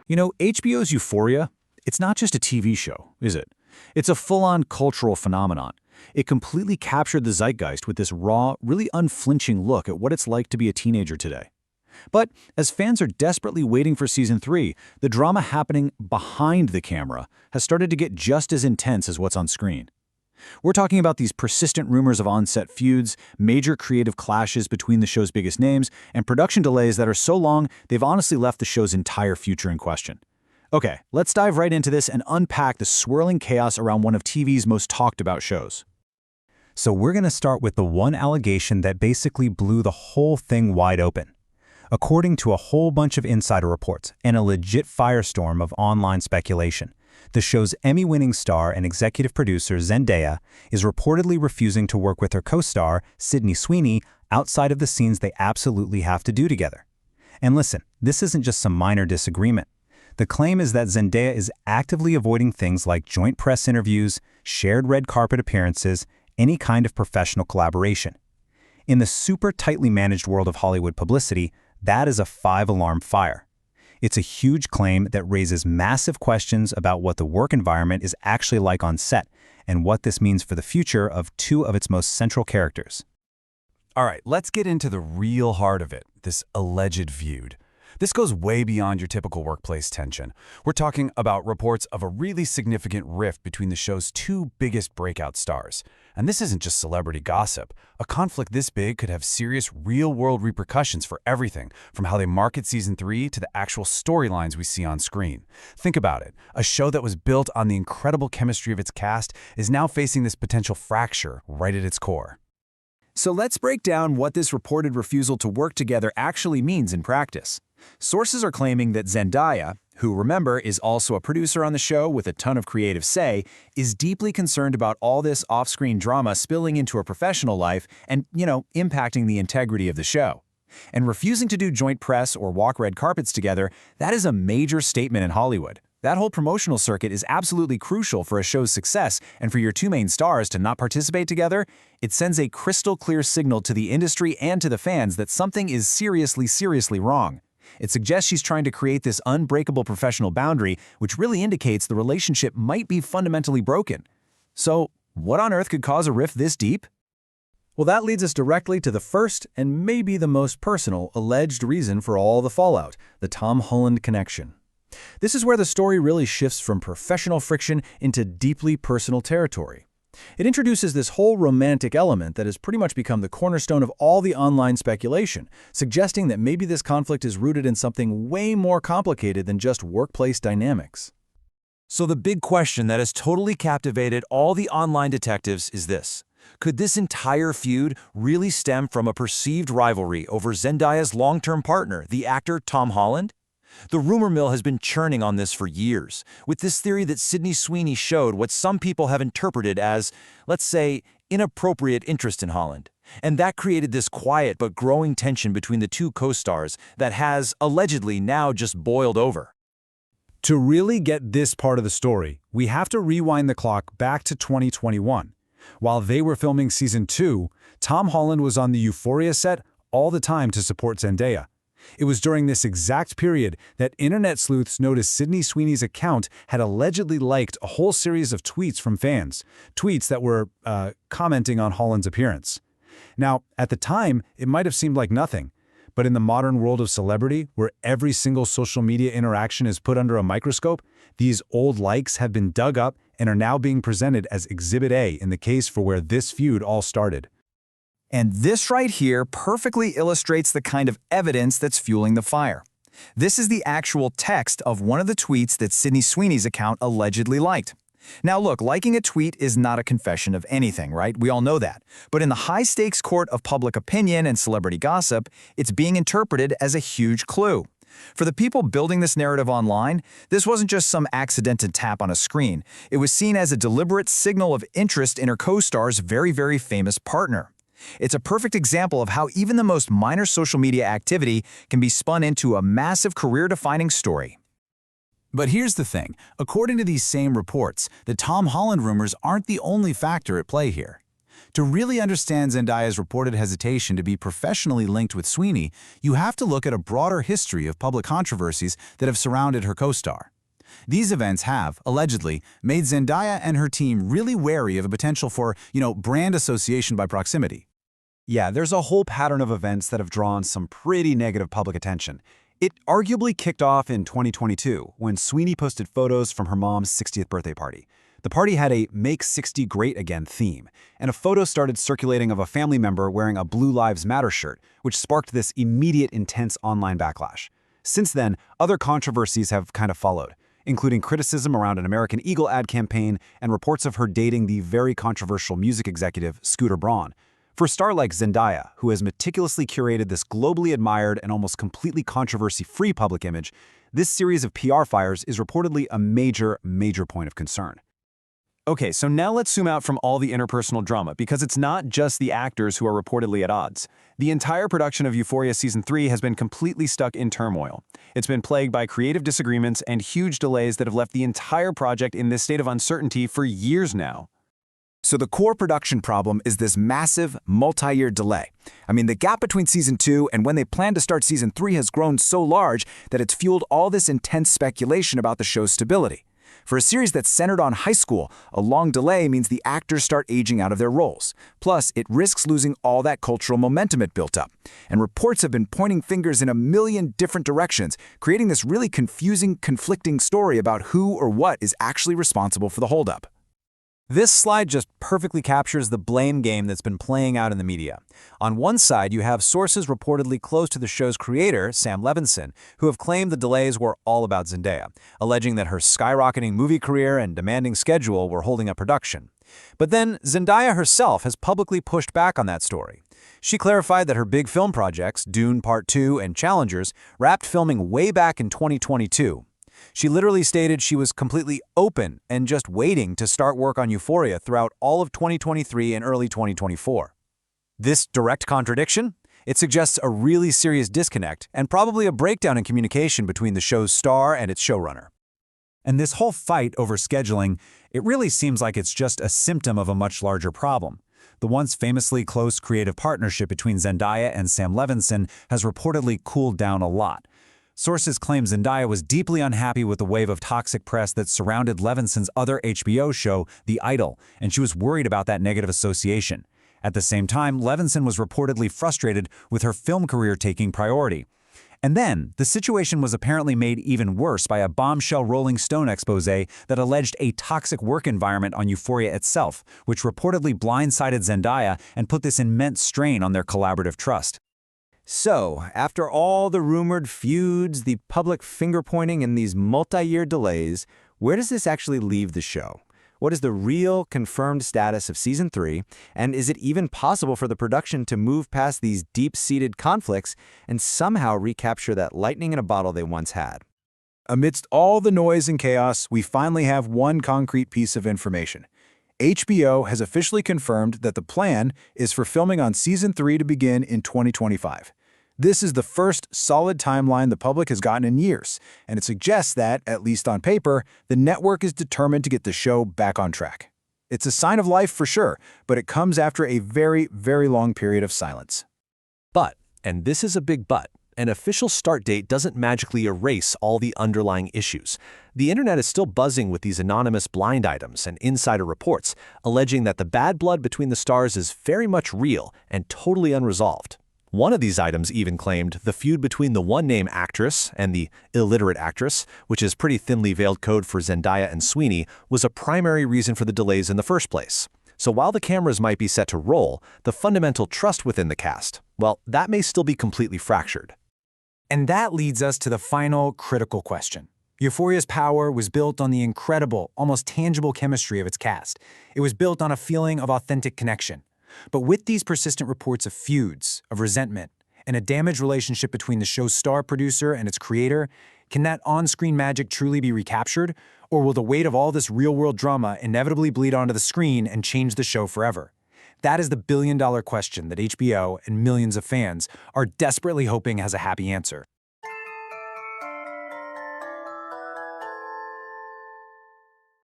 HBO's Euphoria, it's not just a TV show, is it? It's a full-on cultural phenomenon. It completely captured the zeitgeist with this raw, really unflinching look at what it's like to be a teenager today. But as fans are desperately waiting for Season 3, the drama happening behind the camera has started to get just as intense as what's on screen. We're talking about these persistent rumors of on-set feuds, major creative clashes between the show's biggest names, and production delays that are so long they've honestly left the show's entire future in question. Okay, let's dive right into this and unpack the swirling chaos around one of TV's most talked about shows. So we're going to start with the one allegation that basically blew the whole thing wide open. According to a whole bunch of insider reports and a legit firestorm of online speculation, the show's Emmy-winning star and executive producer Zendaya is reportedly refusing to work with her co-star, Sydney Sweeney, outside of the scenes they absolutely have to do together. And listen, this isn't just some minor disagreement. The claim is that Zendaya is actively avoiding things like joint press interviews, shared red carpet appearances, any kind of professional collaboration. In the super tightly managed world of Hollywood publicity, that is a 5-alarm fire. It's a huge claim that raises massive questions about what the work environment is actually like on set and what this means for the future of two of its most central characters. All right, let's get into the real heart of it, this alleged feud. This goes way beyond your typical workplace tension. We're talking about reports of a really significant rift between the show's two biggest breakout stars. And this isn't just celebrity gossip. A conflict this big could have serious real-world repercussions for everything, from how they market Season 3 to the actual storylines we see on screen. Think about it. A show that was built on the incredible chemistry of its cast is now facing this potential fracture right at its core. So let's break down what this reported refusal to work together actually means in practice. Sources are claiming that Zendaya, who, remember, is also a producer on the show with a ton of creative say, is deeply concerned about all this off-screen drama spilling into her professional life and, impacting the integrity of the show. And refusing to do joint press or walk red carpets together, that is a major statement in Hollywood. That whole promotional circuit is absolutely crucial for a show's success, and for your two main stars to not participate together, it sends a crystal-clear signal to the industry and to the fans that something is seriously wrong. It suggests she's trying to create this unbreakable professional boundary, which really indicates the relationship might be fundamentally broken. So, what on earth could cause a rift this deep? Well, that leads us directly to the first and maybe the most personal alleged reason for all the fallout, the Tom Holland connection. This is where the story really shifts from professional friction into deeply personal territory. It introduces this whole romantic element that has pretty much become the cornerstone of all the online speculation, suggesting that maybe this conflict is rooted in something way more complicated than just workplace dynamics. So the big question that has totally captivated all the online detectives is this. Could this entire feud really stem from a perceived rivalry over Zendaya's long-term partner, the actor Tom Holland? The rumor mill has been churning on this for years, with this theory that Sydney Sweeney showed what some people have interpreted as, let's say, inappropriate interest in Holland. And that created this quiet but growing tension between the two co-stars that has, allegedly, now just boiled over. To really get this part of the story, we have to rewind the clock back to 2021. While they were filming Season 2, Tom Holland was on the Euphoria set all the time to support Zendaya. It was during this exact period that internet sleuths noticed Sydney Sweeney's account had allegedly liked a whole series of tweets from fans, tweets that were commenting on Holland's appearance. Now, at the time, it might have seemed like nothing, but in the modern world of celebrity, where every single social media interaction is put under a microscope, these old likes have been dug up and are now being presented as Exhibit A in the case for where this feud all started. And this right here perfectly illustrates the kind of evidence that's fueling the fire. This is the actual text of one of the tweets that Sydney Sweeney's account allegedly liked. Now look, liking a tweet is not a confession of anything, right? We all know that. But in the high-stakes court of public opinion and celebrity gossip, it's being interpreted as a huge clue. For the people building this narrative online, this wasn't just some accidental tap on a screen. It was seen as a deliberate signal of interest in her co-star's very famous partner. It's a perfect example of how even the most minor social media activity can be spun into a massive career-defining story. But here's the thing. According to these same reports, the Tom Holland rumors aren't the only factor at play here. To really understand Zendaya's reported hesitation to be professionally linked with Sweeney, you have to look at a broader history of public controversies that have surrounded her co-star. These events have, allegedly, made Zendaya and her team really wary of a potential for, brand association by proximity. Yeah, there's a whole pattern of events that have drawn some pretty negative public attention. It arguably kicked off in 2022 when Sweeney posted photos from her mom's 60th birthday party. The party had a Make 60 Great Again theme, and a photo started circulating of a family member wearing a Blue Lives Matter shirt, which sparked this immediate intense online backlash. Since then, other controversies have kind of followed, including criticism around an American Eagle ad campaign and reports of her dating the very controversial music executive Scooter Braun. For a star like Zendaya, who has meticulously curated this globally admired and almost completely controversy-free public image, this series of PR fires is reportedly a major point of concern. Okay, so now let's zoom out from all the interpersonal drama, because it's not just the actors who are reportedly at odds. The entire production of Euphoria Season 3 has been completely stuck in turmoil. It's been plagued by creative disagreements and huge delays that have left the entire project in this state of uncertainty for years now. So the core production problem is this massive, multi-year delay. The gap between Season 2 and when they plan to start Season 3 has grown so large that it's fueled all this intense speculation about the show's stability. For a series that's centered on high school, a long delay means the actors start aging out of their roles. Plus, it risks losing all that cultural momentum it built up. And reports have been pointing fingers in a million different directions, creating this really confusing, conflicting story about who or what is actually responsible for the holdup. This slide just perfectly captures the blame game that's been playing out in the media. On one side, you have sources reportedly close to the show's creator, Sam Levinson, who have claimed the delays were all about Zendaya, alleging that her skyrocketing movie career and demanding schedule were holding up production. But then, Zendaya herself has publicly pushed back on that story. She clarified that her big film projects, Dune Part 2 and Challengers, wrapped filming way back in 2022. She literally stated she was completely open and just waiting to start work on Euphoria throughout all of 2023 and early 2024. This direct contradiction? It suggests a really serious disconnect and probably a breakdown in communication between the show's star and its showrunner. And this whole fight over scheduling, it really seems like it's just a symptom of a much larger problem. The once famously close creative partnership between Zendaya and Sam Levinson has reportedly cooled down a lot. Sources claim Zendaya was deeply unhappy with the wave of toxic press that surrounded Levinson's other HBO show, The Idol, and she was worried about that negative association. At the same time, Levinson was reportedly frustrated with her film career taking priority. And then, the situation was apparently made even worse by a bombshell Rolling Stone expose that alleged a toxic work environment on Euphoria itself, which reportedly blindsided Zendaya and put this immense strain on their collaborative trust. So, after all the rumored feuds, the public finger-pointing, and these multi-year delays, where does this actually leave the show? What is the real, confirmed status of Season 3, and is it even possible for the production to move past these deep-seated conflicts and somehow recapture that lightning in a bottle they once had? Amidst all the noise and chaos, we finally have one concrete piece of information. HBO has officially confirmed that the plan is for filming on Season 3 to begin in 2025. This is the first solid timeline the public has gotten in years, and it suggests that, at least on paper, the network is determined to get the show back on track. It's a sign of life for sure, but it comes after a very, very long period of silence. But, and this is a big but, an official start date doesn't magically erase all the underlying issues. The internet is still buzzing with these anonymous blind items and insider reports, alleging that the bad blood between the stars is very much real and totally unresolved. One of these items even claimed the feud between the one-name actress and the illiterate actress, which is pretty thinly veiled code for Zendaya and Sweeney, was a primary reason for the delays in the first place. So while the cameras might be set to roll, the fundamental trust within the cast, well, that may still be completely fractured. And that leads us to the final critical question. Euphoria's power was built on the incredible, almost tangible chemistry of its cast. It was built on a feeling of authentic connection. But with these persistent reports of feuds, of resentment, and a damaged relationship between the show's star producer and its creator, can that on-screen magic truly be recaptured? Or will the weight of all this real-world drama inevitably bleed onto the screen and change the show forever? That is the billion-dollar question that HBO and millions of fans are desperately hoping has a happy answer.